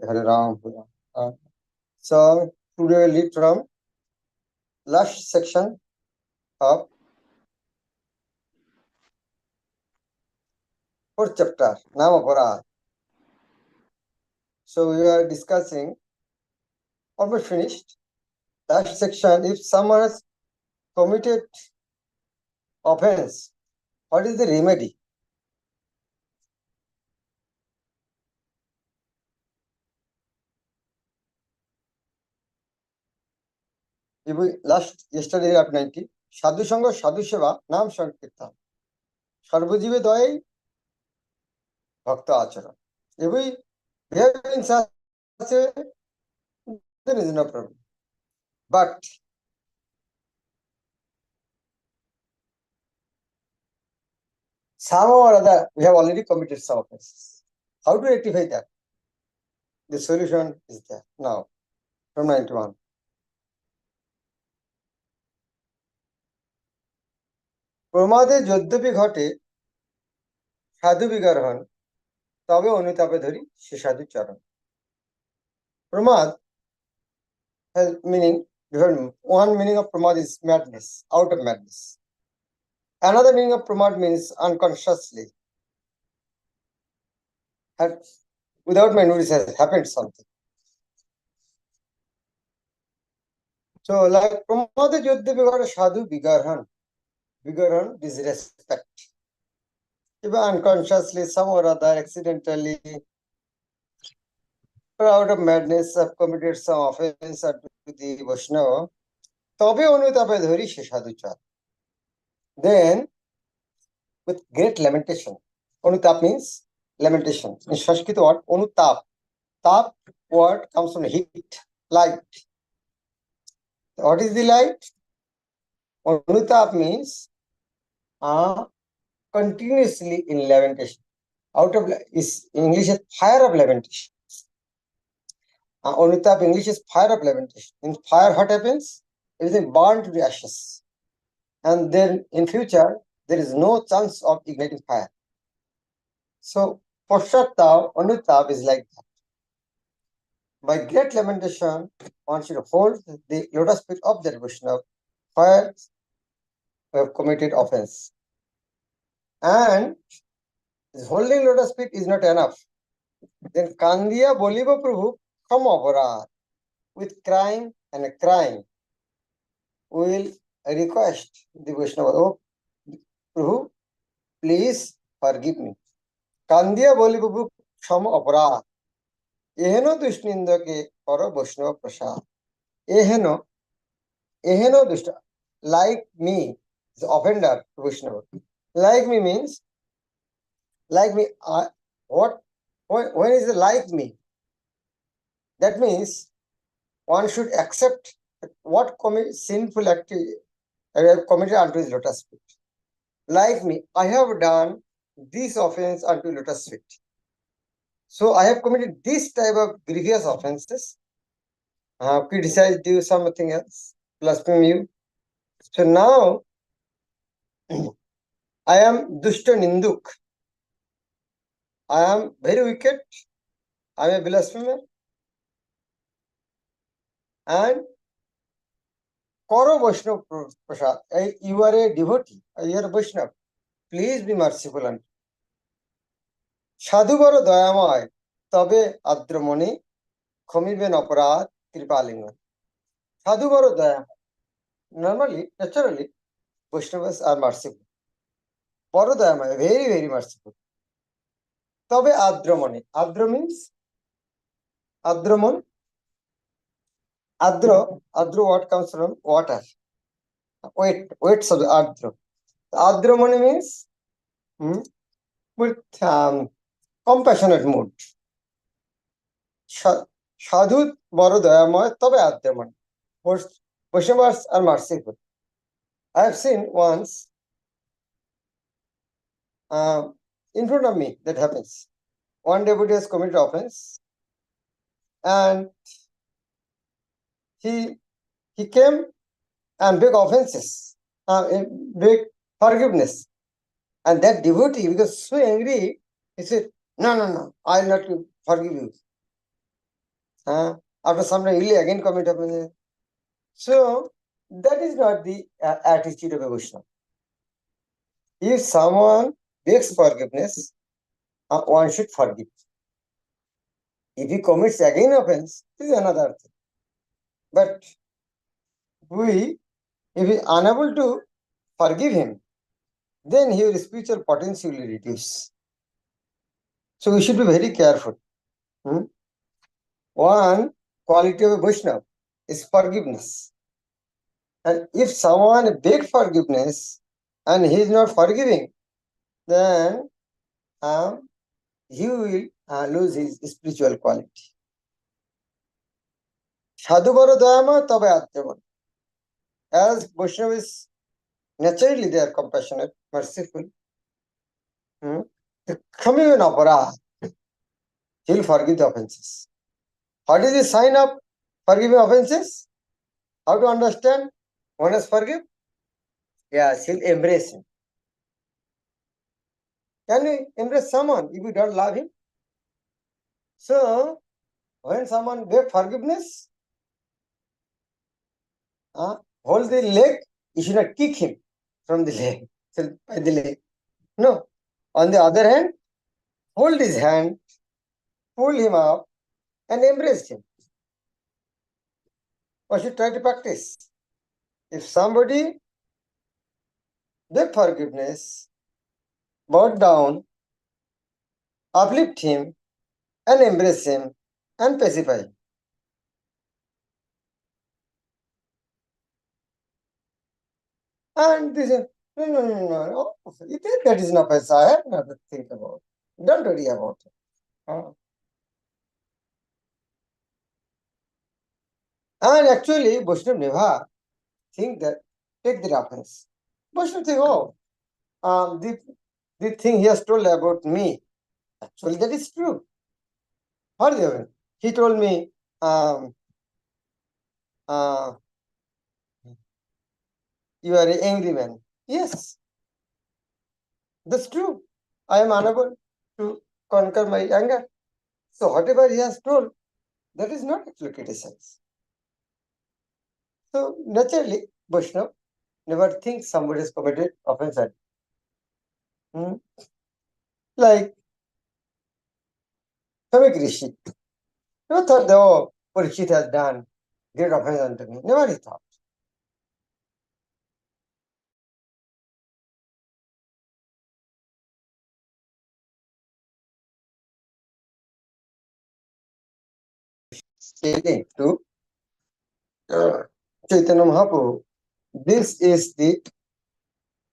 Harinam. So today we lead from last section of fourth chapter, Nama. So we are discussing, almost finished. Last section, if someone has committed offense, what is the remedy? If we yesterday at 90, Sadhu Sangha, Sadhu Seva, Nam Sankirtan. Sarvajive Doi, Bhakta Achara. If we behave in such a way, then is no problem. But somehow or other, we have already committed some offenses. How to rectify that? The solution is there now, from 91. প্রমাদে যদ্যপি ঘটে সাধু বিকার হন তবে অনুতাপে ধরি সে সাধু চরণ প্রমাদ has meaning different. One meaning of pramad is madness, out of madness. Another meaning of pramad means unconsciously, and without my notice has happened something. So like pramade jodhyapi ghate sadhu bigarhan disrespect. If unconsciously, some or other, accidentally, or out of madness, have committed some offense to the Vaishnava, tobe anutape dhari she sadhuchar. Then, with great lamentation, anutap means lamentation. In Sanskrit word, anutap. Tap word comes from heat, light. What is the light? Anutap means continuously in lamentation. Out of is English is fire of lamentation. Anutap English is fire of lamentation. In fire, what happens? Everything burned to the ashes. And then in future, there is no chance of igniting fire. So, Poshattav, Anutap is like that. By great lamentation, one should hold the lotus feet of their Vaishnava where we have committed offense. And holding lotus feet is not enough. Then Kandiya Boliva Prabhu come over with crying and crying. We will request the Vaishnava, oh Prabhu, please forgive me. Kandiya Boliva Prabhu come over. Eheno Dushnindake or Vaishnava Prasad. Eheno Dushta, like me, the offender to Vaishnava. Like me means, like me, when is it like me? That means one should accept what sinful activity I have committed unto his lotus feet. Like me, I have done this offense unto lotus feet. So I have committed this type of grievous offenses, criticized you, something else, blaspheme you. So now I am Dushta Ninduk. I am very wicked. I am a blasphemer. And Koro Vaishnava Prasad, you are a devotee, you are a Vaishnava. Please be merciful unto me. Sadhu baro dayamay, tabe adramoni, khomiben aparad, kripalingan. Sadhu baro dayamay. Normally, naturally, Vaishnavas are merciful. Baro dayamay, very, very merciful. Tabe adramoni. Adra means adramon. Adra what comes from water. Weights of the adra. Adramoni means with compassionate mood. Sadhu baro dayamay, tabe adramoni. Vaishnavas are merciful. I have seen once in front of me that happens. One devotee has committed offense and he came and begged offenses, begged forgiveness. And that devotee, because so angry, he said, no, I'll not forgive you. After some time, he'll again commit offense. So that is not the attitude of a Vaishnava. If someone begs forgiveness, one should forgive. If he commits again offense, this is another thing. But if we unable to forgive him, then your spiritual potential will reduce. So we should be very careful. One quality of a Vaishnava is forgiveness. And if someone begs forgiveness and he is not forgiving, then he will lose his spiritual quality. Sadhu baro dayama tabe atyavan. As Vaishnava is naturally they are compassionate, merciful. Coming an aparad, he'll forgive the offenses. What is the sign of forgiving offenses? How to understand one has forgive? Yes, he'll embrace him. Can you embrace someone if you don't love him? So, when someone begs forgiveness, hold the leg, you should not kick him from the leg, by the leg. No. On the other hand, hold his hand, pull him up, and embrace him. One should try to practice. If somebody begs forgiveness, bow down, uplift him, and embrace him, and pacify him. And this is, no. That is not as I have not to think about. Don't worry about it. And actually, Vaishnav never think that, take the reference. Vaishnav think, the thing he has told about me, actually that is true. What is he told me, you are an angry man. Yes, that's true. I am unable to conquer my anger. So whatever he has told, that is not actually criticized. So naturally, Vaishnav never thinks somebody has committed offense. Like Samik Rishi, never thought that, Parikshit has done great offense unto me. Never he thought. Saying to Chaitanya Mahaprabhu, this is the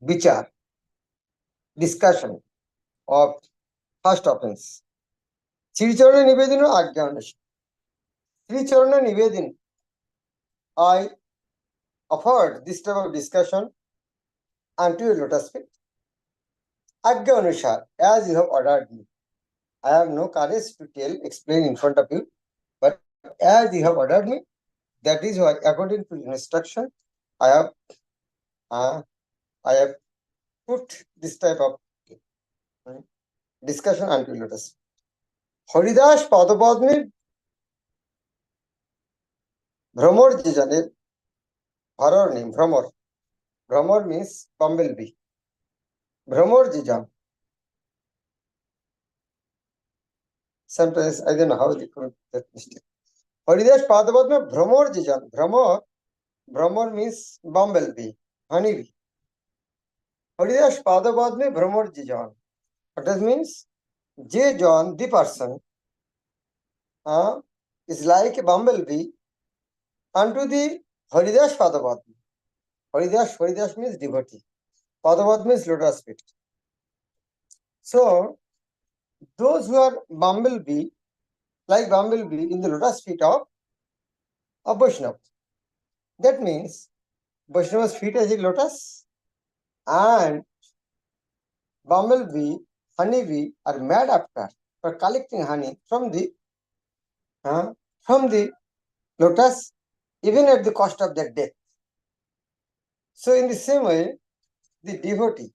vichar, discussion of first offense. Sri Charana Nivedana Ajna. Sri Charana Nivedana, I offered this type of discussion unto your lotus feet. Ajna Anushar, as you have ordered me. I have no courage to explain in front of you, but as you have ordered me, that is why, according to instruction, I have put this type of discussion unto your lotus feet. Haridas পদপদ্মের ভ্রমর যে জানে ভরর নেই ভ্রমর ভ্রমর means bumblebee ভ্রমর যে জন sometimes I don't know how they could that mistake Haridas পদপদ্মে ভ্রমর যে জন ভ্রমর means bumblebee honeybee Haridas পদপদ্মে ভ্রমর যে জন what does means যে জন the person is like a bumblebee unto the Haridas Padabadma. Haridas means devotee. Padabadma means lotus feet. So, those who are bumblebee, like bumblebee in the lotus feet of Vaishnava. That means Vaishnava's feet as a lotus and bumblebee, honeybee are mad after for collecting honey from the lotus, even at the cost of their death. So, in the same way, the devotee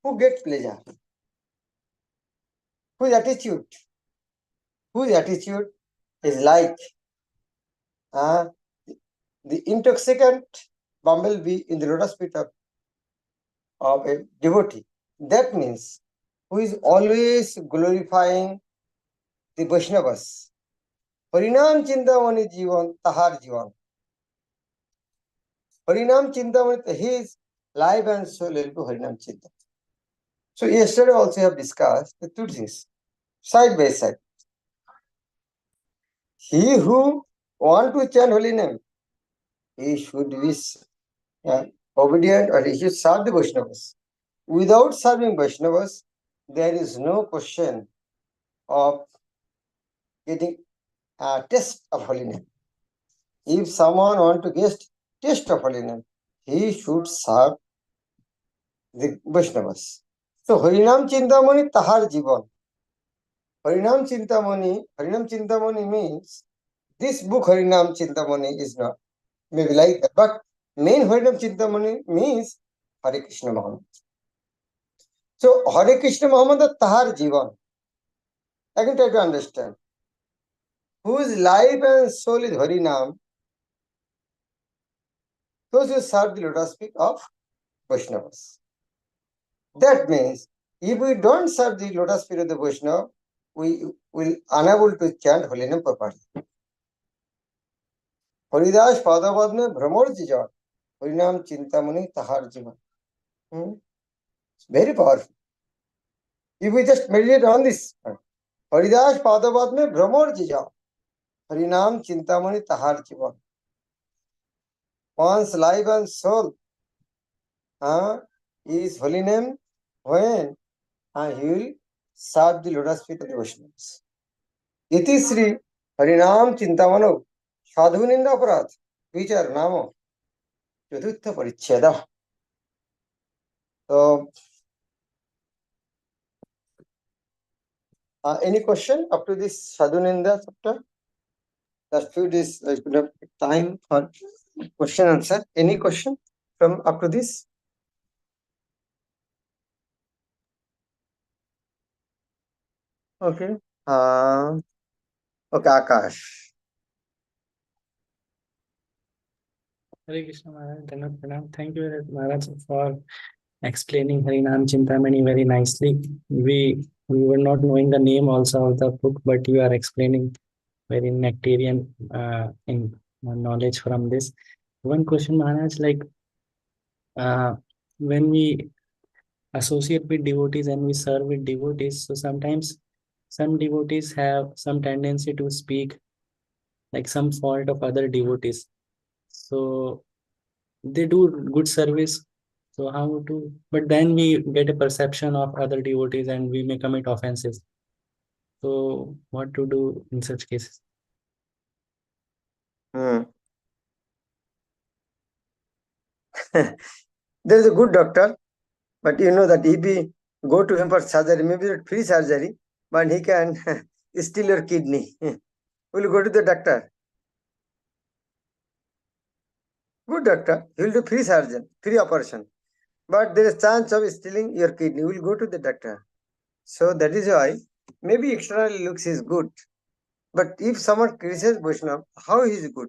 who gets pleasure, whose attitude is like uh, the intoxicant bumblebee in the lotus feet of a devotee. That means who is always glorifying the Vaishnavas. Harinam Cintamani Jivan Tahar Jivan. Harinam Cintamani, his life and soul will be Harinam Cintamani. So yesterday also have discussed the two things side by side. He who want to chant holy name, he should be obedient or he should serve the Vaishnavas. Without serving Vaishnavas, there is no question of getting a taste of holy name. If someone want to get taste of holy name, he should serve the Vaishnavas. So Harinam Cintamani Tahar Jivan. Harinam Cintamani means this book Harinam Cintamani is not maybe like that, but main Harinam Cintamani means Hare Krishna Muhammad. So Hare Krishna Muhammad Tahar Jivan. I can try to understand. Whose life and soul is Harinam, those who serve the lotus feet of Vaishnavas. That means if we don't serve the lotus feet of the Vaishnava, we will unable to chant holy name properly. Haridas पादावद में भ्रमर जीवन हरिनाम चिंतामणि तहार जीवन very powerful. If we just meditate on this, Haridas पादावद में भ्रमर जीवन हरिनाम चिंतामणि तहार जीवन. One's life and soul is holy name when he will serve the lotus feet of the Vaishnavas. Iti Sri Harinam Cintamano Sadhuninda Aparat Vichar Namo Chaturtha Paricheda. So, any question up to this Sadhuninda chapter? Just few days I could have time for question answer. Any question from up to this? Okay. Okay, Akash. Hare Krishna Maharaj, Dhanavad Pranam. Thank you Maharaj for explaining Harinam Cintamani very nicely. We were not knowing the name also of the book, but you are explaining very nectarian in knowledge from this. One question, Maharaj, like when we associate with devotees and we serve with devotees, so sometimes some devotees have some tendency to speak like some fault of other devotees. So they do good service. So how to, but then we get a perception of other devotees and we may commit offenses. So what to do in such cases? There is a good doctor, but you know that if we go to him for surgery, maybe free surgery, but he can steal your kidney. Will you go to the doctor? Good doctor, he will do free surgeon, free operation. But there is chance of stealing your kidney. We will go to the doctor. So that is why maybe external looks is good. But if someone criticizes Vaishnava, how he is good?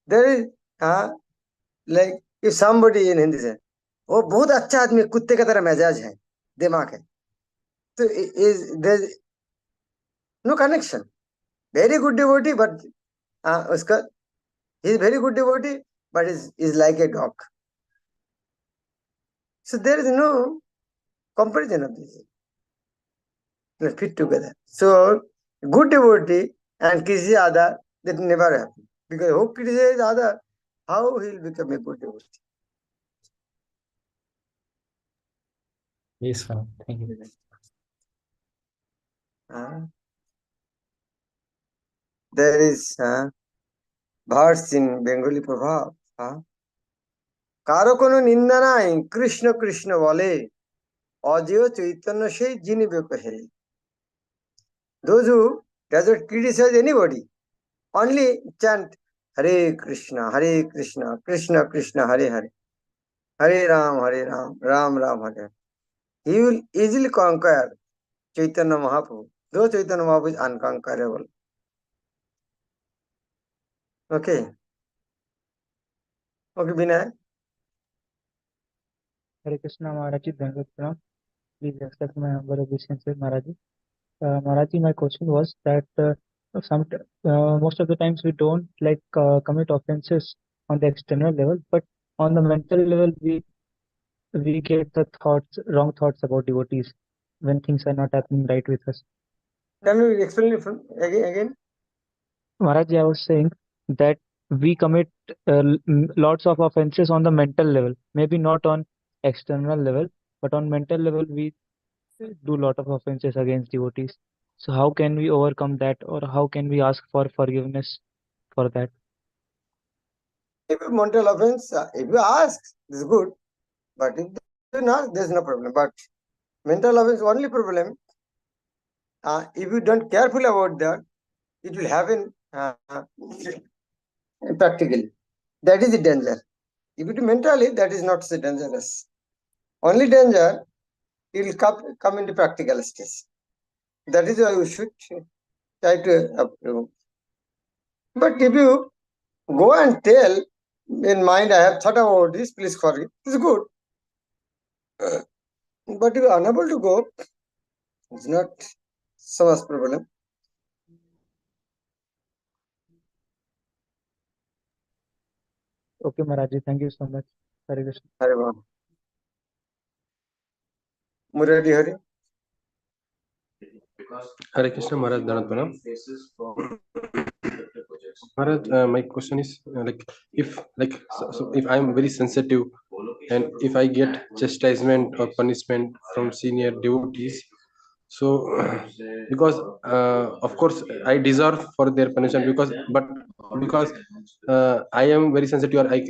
There is like if somebody in Hindi says, वो बहुत अच्छा आदमी कुत्ते का तरह मिजाज है दिमाग है तो is there no connection. Very good devotee, but उसका he is very good devotee, but is like a dog. So there is no comparison of this. They fit together. So good devotee and criticize other, that never happen. Because who criticizes other, how he will become a good devotee? Yes, sir. Thank you. There is verse in Bengali Prabhav. কারো কোনো নিন্দা নাই কৃষ্ণ কৃষ্ণ বলে অজেয় চৈতন্য সেই যিনি বেকহেলে. Those who doesn't criticize anybody, only chant Hare Krishna, Krishna Krishna, Hare Hare, Hare Ram, Ram Ram, Hare Hare. He will easily conquer Chaitanya Mahaprabhu. Though Chaitanya Mahaprabhu is unconquerable. Okay. Okay, Vinay. Hare Krishna Maharaj Ji, Dandavat Pranam. Please accept my humble obeisances, Maharaj Ji. Maharaj Ji, my question was that some most of the times we don't commit offenses on the external level, but on the mental level we get the wrong thoughts about devotees when things are not happening right with us. Can you explain it again? Maharaj Ji, I was saying that we commit lots of offenses on the mental level, maybe not on external level, but on mental level we do lot of offenses against devotees. So how can we overcome that, or how can we ask for forgiveness for that? If you mental offense, if you ask, this is good. But if you not, there's no problem. But mental offense only problem. If you don't careful about that, it will happen practically. That is the danger. If it mentally, that is not so dangerous. Only danger, it will come into practical stage. That is why we should try to approve. But if you go and tell in mind, I have thought about this, please forgive. It's good. But if you are unable to go, it's not so much problem. Okay, Maharaj Ji, thank you so much. Hare Krishna. Hare Ram. Murari Hari. Hare Krishna Maharaj Dhanatpanam. Maharaj, my question is if I am very sensitive and if I get chastisement or punishment from senior devotees, so because of course I deserve for their punishment because I am very sensitive or I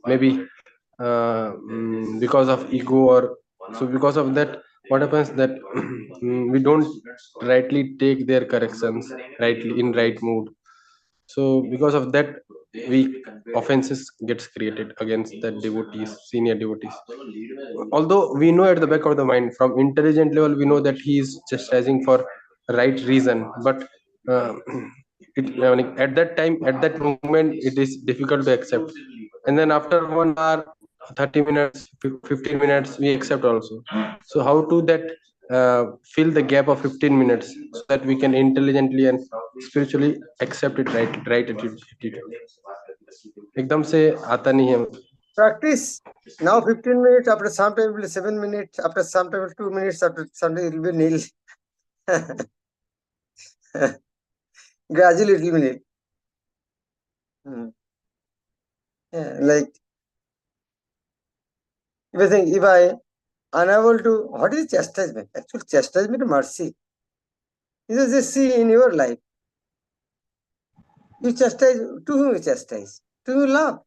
maybe because of ego or so because of that what happens that we don't rightly take their corrections rightly in right mood, so because of that we offenses gets created against the devotees, senior devotees, although we know at the back of the mind from intelligent level we know that he is chastising for right reason, but uh, at that time at that moment it is difficult to accept, and then after 1 hour 30 minutes 15 minutes we accept also. So how to that fill the gap of 15 minutes so that we can intelligently and spiritually accept it right attitude एकदम से आता नहीं है. Practice. Now 15 minutes, after some time it will be 7 minutes, after some time 2 minutes, after some time it will be nil. Gradually it will be nil. Yeah, like if I think if I unable to, what is chastisement? Actually, chastisement is mercy. You just see in your life. You chastise, to whom you chastise? To whom you love.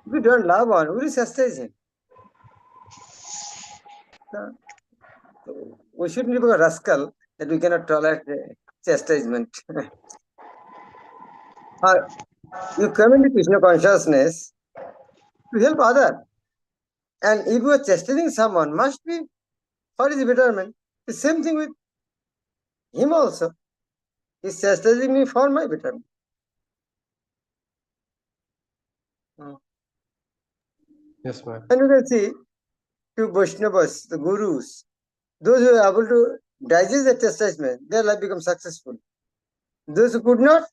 If you don't love one, who will chastise him? So, we shouldn't be a rascal that we cannot tolerate chastisement. You come into Krishna consciousness to help other. And if you are chastising someone, must be for his betterment. The same thing with him also. He's chastising me for my betterment. Yes, ma'am. And you can see two Vaishnavas, the gurus, those who are able to digest the chastisement, their life becomes successful. Those who could not,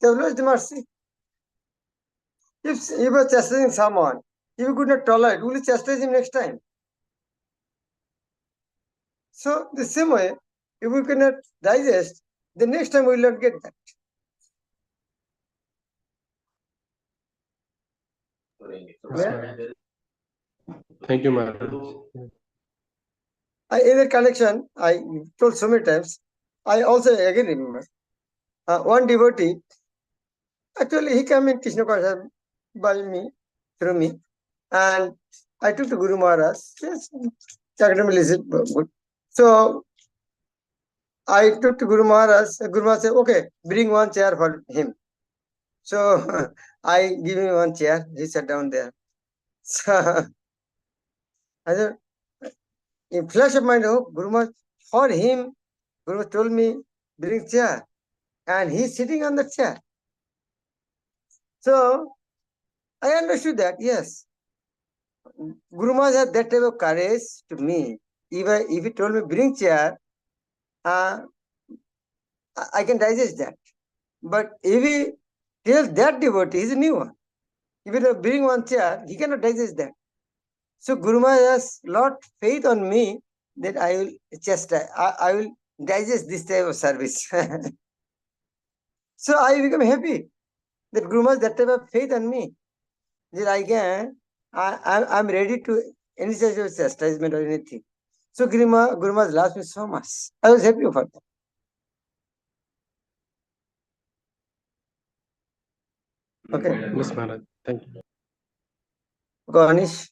they have lost the mercy. If you are chastising someone, if you could not tolerate, will you chastise him next time? So the same way, if we cannot digest, the next time we will not get that. Yes, thank you, Maharaj. In that connection, I told so many times, I also again remember one devotee, actually he came in Krishna consciousness by me, through me, and I took to Guru Maharaj, yes, good. So I took to Guru Maharaj, Guru Maharaj said, okay, bring one chair for him. So I give him one chair, he sat down there. So I said, in flash of mind, oh, Guru Maharaj, For him, Guru told me, bring chair. And he's sitting on the chair. So I understood that, yes. Guru Maharaj had that type of courage to me. If he told me, bring chair, uh, I can digest that. But if he tells that devotee, he's a new one. If he bring one chair, he cannot digest that. So Guru Maharaj has lot faith on me that I will I will digest this type of service. So I become happy that Guru Maharaj that type of faith on me that I'm ready to any such of chastisement or anything. So Guru Maharaj loves me so much. I was happy for that. Okay. Yes, Maharaj. Thank you. Go Anish.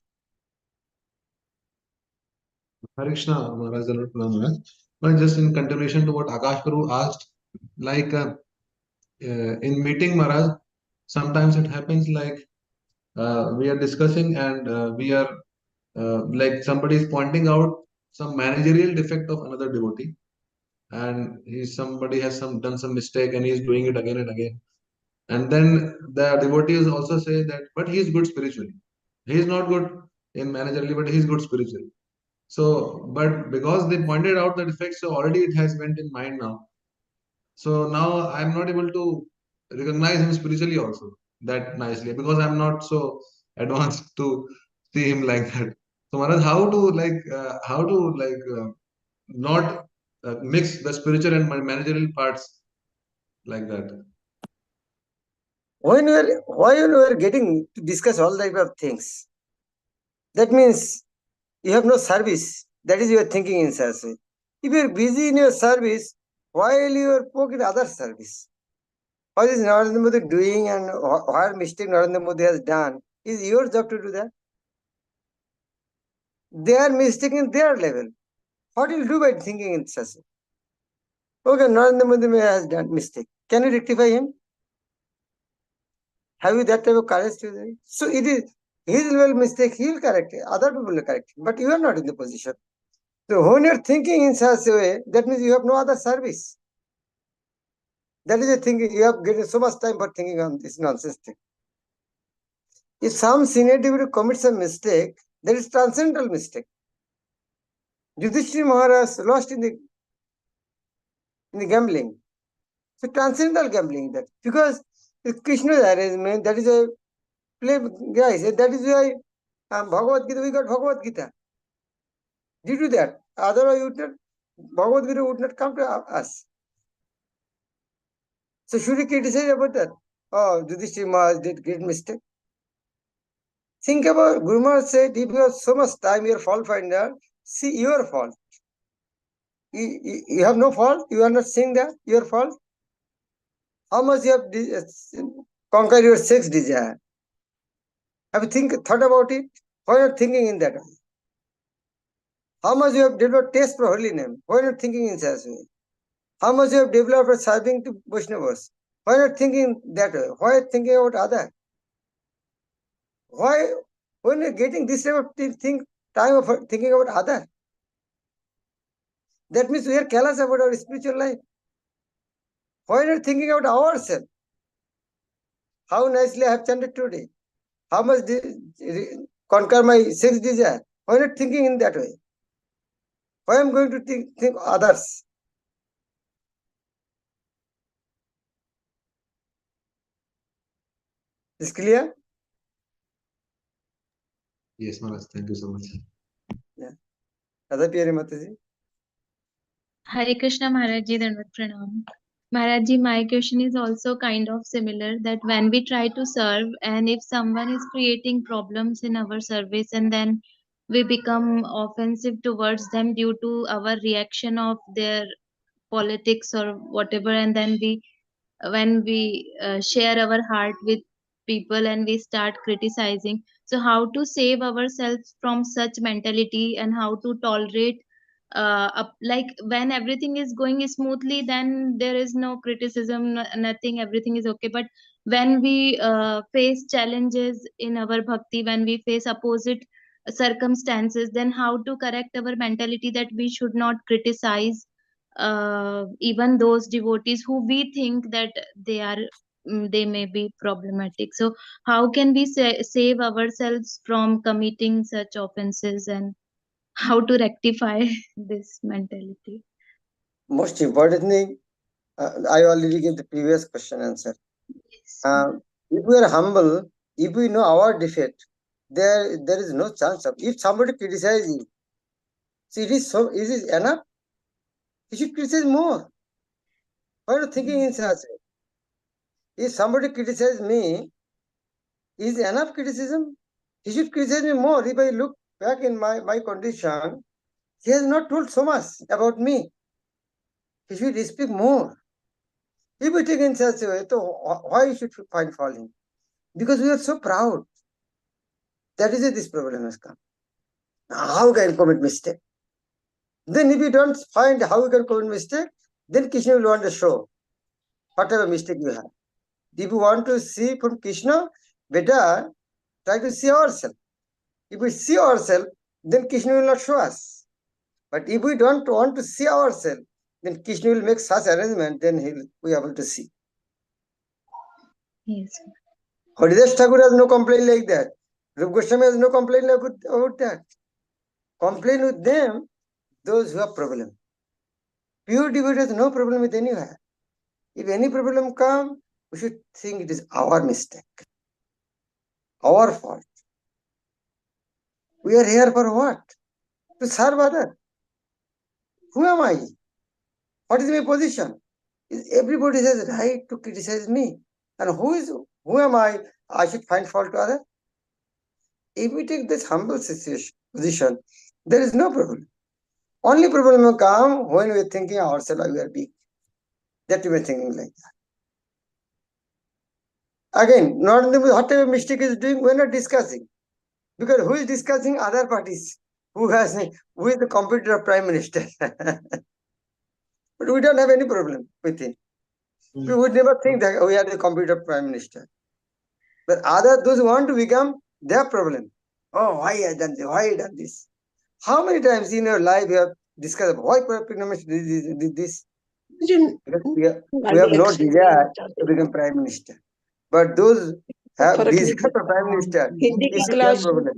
Hare Krishna, Maharaj, Maharaj. But just in continuation to what Akash Guru asked, like in meeting Maharaj, sometimes it happens like we are discussing and we are like somebody is pointing out some managerial defect of another devotee, and somebody has done some mistake and he is doing it again and again. And then the devotees also say that, but he is good spiritually. He is not good in managerially, but he is good spiritually. So, but because they pointed out the defects, so already it has went in mind now. So now I'm not able to recognize him spiritually also that nicely because I'm not so advanced to see him like that. So Maharaj, how to not mix the spiritual and managerial parts like that? Why you are getting to discuss all type of things? That means you have no service. That is your thinking in such way. If you are busy in your service, while you are poking other service, what is Narendra Modi doing and what mistake Narendra Modi has done, is your job to do that. They are mistaking their level. What will you do by thinking in such way? Okay, Narendra Modi has done mistake. Can you rectify him? Have you that type of courage to do it? So it is his level mistake, he will correct it, other people will correct it, but you are not in the position. So when you're thinking in such a way, that means you have no other service. That is the thinking. You have given so much time for thinking on this nonsense thing. If some senior devotee commits a mistake, that is transcendental mistake. Yudhishthira Maharaj lost in the gambling. So transcendental gambling that because Krishna's arrangement, that is a play, guys. That is why Bhagavad Gita, we got Bhagavad Gita. Due to that, otherwise Bhagavad Gita would not come to us. So should we criticize about that? Oh, Yudhishthira Maharaj did great mistake. Think about Guru Maharaj said, if you have so much time, your fault finder, see your fault. You have no fault, you are not seeing that, your fault. How much you have conquered your sex desire? Have you thought about it? Why not thinking in that way? How much you have developed taste for holy name? Why not thinking in such way? How much you have developed for serving to Vaishnavas? Why not thinking that way? Why thinking about other? Why, when you're getting this type of time of thinking about other? That means we are careless about our spiritual life. Why not thinking about ourselves? How nicely I have chanted today. How much conquer my sex desire? Why not thinking in that way? Why am going to think others? Is clear? Yes, Maharaj. Thank you so much. Yeah. Radha Piyari Mataji. Hare Krishna Maharaji, Dandavat Pranam. Maharaji, my question is also kind of similar that when we try to serve and if someone is creating problems in our service and then we become offensive towards them due to our reaction of their politics or whatever, and then when we share our heart with people and we start criticizing, so how to save ourselves from such mentality and how to tolerate like when everything is going smoothly, then there is no criticism, nothing, everything is okay. But when we face challenges in our bhakti, when we face opposite circumstances, then how to correct our mentality that we should not criticize even those devotees who we think that they are they may be problematic. So how can we save ourselves from committing such offenses, and how to rectify this mentality? Most important thing, I already gave the previous question answer. Yes. If we are humble, if we know our defect, there is no chance of. If somebody criticizes you, see, it is enough. You should criticize more. Why are you thinking in such a way? If somebody criticizes me, is enough criticism? He should criticize me more. If I look back in my condition, he has not told so much about me. He should speak more. If we take in such a way, so why should we find fault him? Because we are so proud. That is why this problem has come. How can I commit mistake? Then if you don't find how you can commit mistake, then Krishna will want to show whatever mistake you have. If you want to see from Krishna, better try to see ourselves. If we see ourselves, then Krishna will not show us. But if we don't want to see ourselves, then Krishna will make such arrangement, then he will be able to see. Yes. Haridas Thakur has no complaint like that. Rup Goswami has no complaint about that. Complain with them, those who have problem. Pure devotee has no problem with anyone. If any problem come, we should think it is our mistake, our fault. We are here for what? To serve others. Who am I? What is my position? Everybody has right to criticize me. And who am I? I should find fault to others. If we take this humble position, there is no problem. Only problem will come when we are thinking ourselves we are big. That we are thinking like that. Again, not whatever mistake is doing, we are not discussing. Because who is discussing? Other parties. Who is the competitor of Prime Minister? But we don't have any problem with him. We would never think that we are the competitor of Prime Minister. But those who want to become, their problem. Oh, why I done this? Why I done this? How many times in your life you have discussed why Prime Minister did this? Because we have no desire to become Prime Minister. But those have desire for Prime Minister, this is their problem.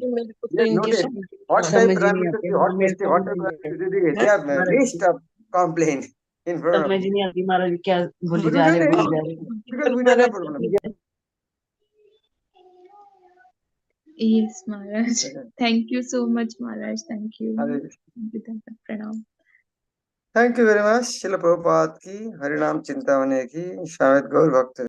They have noted what type Prime Minister, what mistake, what type they have a list of complaints in front of them. But we don't have any problem, because we don't have problem. Yes, Maharaj. Thank you so much, Maharaj. Thank you. Hare Thank you, Pranam. Thank you very much. Srila Prabhupada ki, Harinam Cintamani ki, Shamed Gaur Bhakta.